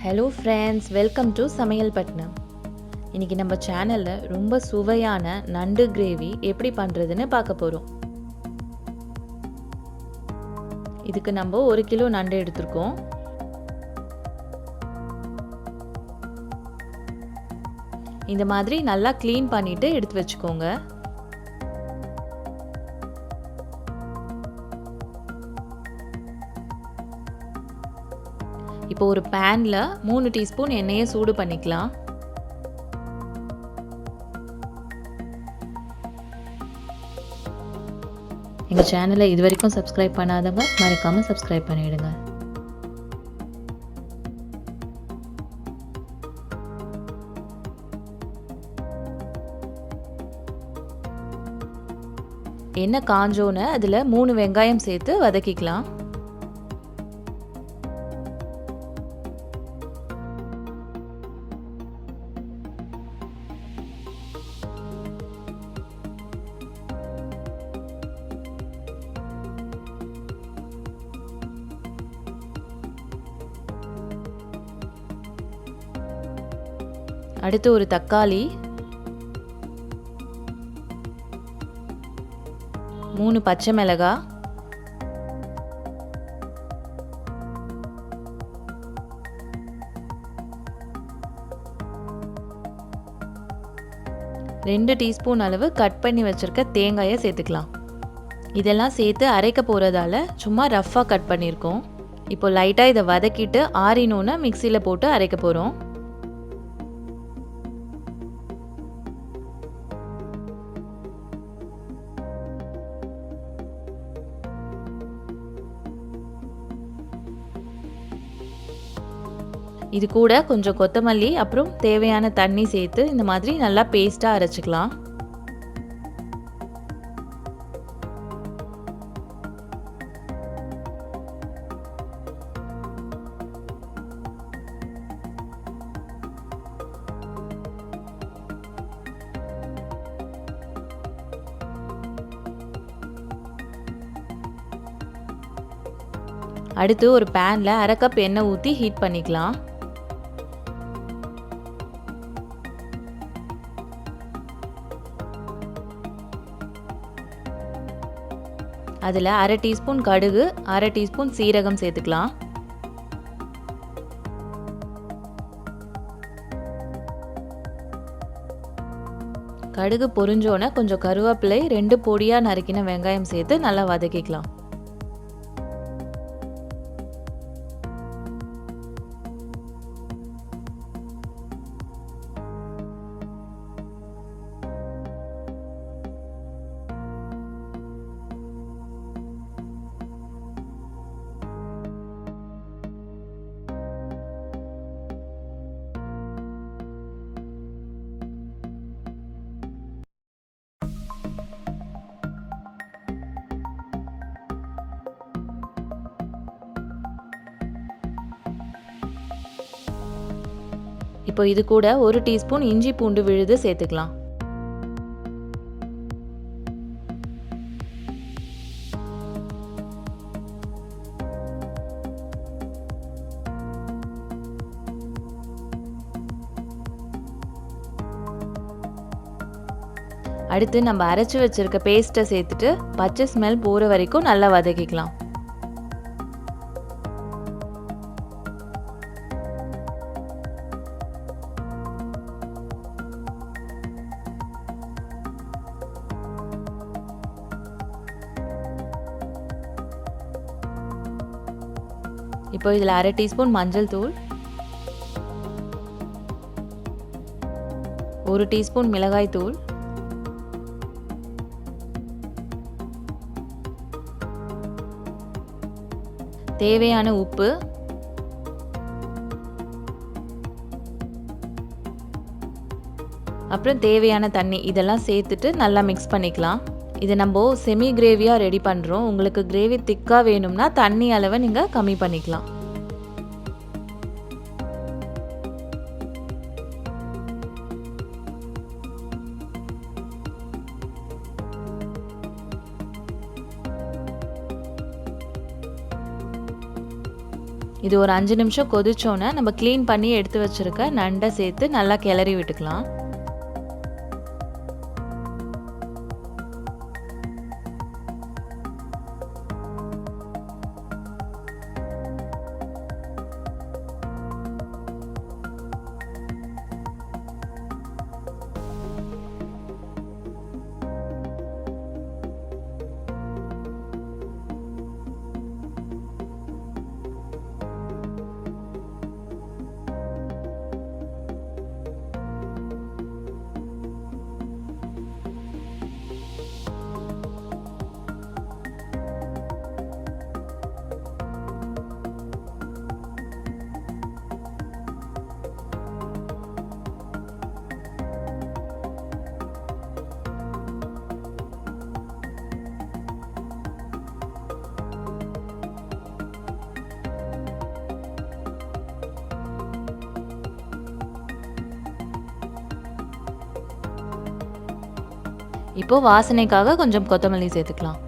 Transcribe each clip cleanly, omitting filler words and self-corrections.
Hello friends, welcome to சமையல் பட்னம். இன்றைக்கி நம்ம சேனலில் ரொம்ப சுவையான நண்டு கிரேவி எப்படி பண்ணுறதுன்னு பார்க்க போகிறோம். இதுக்கு நம்ம 1 கிலோ நண்டு எடுத்துருக்கோம். இந்த மாதிரி நல்லா க்ளீன் பண்ணிவிட்டு எடுத்து வச்சுக்கோங்க. இப்போ ஒரு பேனில் 3 டீஸ்பூன் எண்ணெயை சூடு பண்ணிக்கலாம். எங்கள் சேனலை இது வரைக்கும் சப்ஸ்கிரைப் பண்ணாதவங்க மறக்காமல் சப்ஸ்கிரைப் பண்ணிவிடுங்க. எண்ணெய் காஞ்சோன்னு அதில் 3 வெங்காயம் சேர்த்து வதக்கிக்கலாம். அடுத்து ஒரு தக்காளி, 3 பச்சை மிளகாய், 2 டீஸ்பூன் அளவு கட் பண்ணி வச்சுருக்க தேங்காயை சேர்த்துக்கலாம். இதெல்லாம் சேர்த்து அரைக்க போகிறதால சும்மா ரஃப்பாக கட் பண்ணியிருக்கோம். இப்போ லைட்டாக இதை வதக்கிட்டு ஆறினோன்னு மிக்சியில் போட்டு அரைக்க போகிறோம். இது கூட கொஞ்சம் கொத்தமல்லி அப்புறம் தேவையான தண்ணி சேர்த்து இந்த மாதிரி நல்லா பேஸ்ட்டாக அரைச்சிக்கலாம். அடுத்து ஒரு பேனில் 1/2 கப் எண்ணெய் ஊற்றி ஹீட் பண்ணிக்கலாம். அதில் 1/2 டீஸ்பூன் கடுகு, 1/2 டீஸ்பூன் சீரகம் சேர்த்துக்கலாம். கடுகு பொரிஞ்சோன்னே கொஞ்சம் கருவேப்பிலை, 2 பொடியாக நறுக்கின வெங்காயம் சேர்த்து நல்லா வதக்கிக்கலாம். இப்போ இது கூட 1 டீஸ்பூன் இஞ்சி பூண்டு விழுது சேர்த்துக்கலாம். அடுத்து நம்ம அரைச்சி வச்சிருக்க பேஸ்ட்டை சேர்த்துட்டு பச்சை ஸ்மெல் போகிற வரைக்கும் நல்லா வதக்கிக்கலாம். இப்போ இதில் 1/2 டீஸ்பூன் மஞ்சள் தூள், 1 டீஸ்பூன் மிளகாய் தூள், தேவையான உப்பு, அப்புறம் தேவையான தண்ணி இதெல்லாம் சேர்த்துட்டு நல்லா மிக்ஸ் பண்ணிக்கலாம். இது நம்ம செமி கிரேவியாக ரெடி பண்ணுறோம். உங்களுக்கு கிரேவி திக்காக வேணும்னா தண்ணி அளவை நீங்கள் கம்மி பண்ணிக்கலாம். இது ஒரு 5 நிமிஷம் கொதிச்சோன்னே நம்ம க்ளீன் பண்ணி எடுத்து வச்சுருக்க நண்டை சேர்த்து நல்லா கிளறி விட்டுக்கலாம். இப்போ வாசனைக்காக கொஞ்சம் கொத்தமல்லி சேர்த்துக்கலாம்.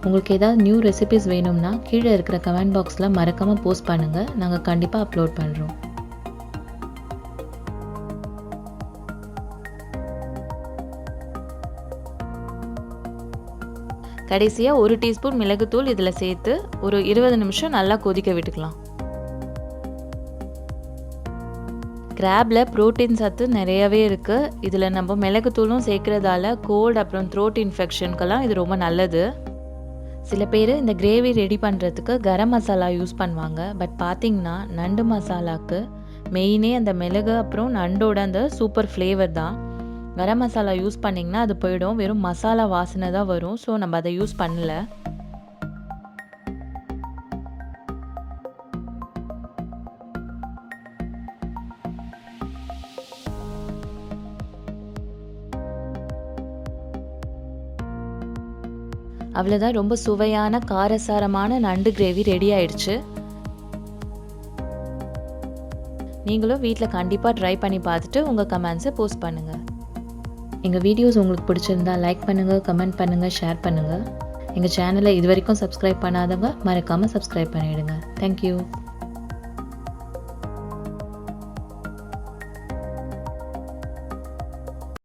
உங்களுக்கு ஏதாவது நியூ ரெசிபிஸ் வேணும்னா கீழே இருக்கிற கமெண்ட் பாக்ஸில் மறக்காமல் போஸ்ட் பண்ணுங்கள். நாங்கள் கண்டிப்பாக அப்லோட் பண்ணுறோம். கடைசியாக 1 டீஸ்பூன் மிளகுத்தூள் இதில் சேர்த்து ஒரு 20 நிமிஷம் நல்லா கொதிக்க விட்டுக்கலாம். கிராப்பில் ப்ரோட்டீன் சத்து நிறையவே இருக்குது. இதில் நம்ம மிளகுத்தூளும் சேர்க்குறதால கோல்டு அப்புறம் த்ரோட் இன்ஃபெக்ஷனுக்கெல்லாம் இது ரொம்ப நல்லது. சில பேர் இந்த கிரேவி ரெடி பண்ணுறதுக்கு கரம் மசாலா யூஸ் பண்ணுவாங்க. பட் பார்த்திங்கன்னா நண்டு மசாலாவுக்கு மெயினே அந்த மிளகு அப்புறம் நண்டோட அந்த சூப்பர் ஃப்ளேவர் தான். கரம் மசாலா யூஸ் பண்ணிங்கன்னா அது போயிடும், வெறும் மசாலா வாசனை தான் வரும். ஸோ நம்ம அதை யூஸ் பண்ணல. அவ்வளோதான், ரொம்ப சுவையான காரசாரமான நண்டு கிரேவி ரெடி ஆயிடுச்சு. நீங்களும் வீட்டில் கண்டிப்பாக ட்ரை பண்ணி பார்த்துட்டு உங்கள் கமெண்ட்ஸை போஸ்ட் பண்ணுங்கள். எங்கள் வீடியோஸ் உங்களுக்கு பிடிச்சிருந்தா லைக் பண்ணுங்கள், கமெண்ட் பண்ணுங்கள், ஷேர் பண்ணுங்கள். எங்கள் சேனலை இது வரைக்கும் சப்ஸ்கிரைப் பண்ணாதவங்க மறக்காமல் சப்ஸ்கிரைப் பண்ணிவிடுங்க. தேங்க்யூ.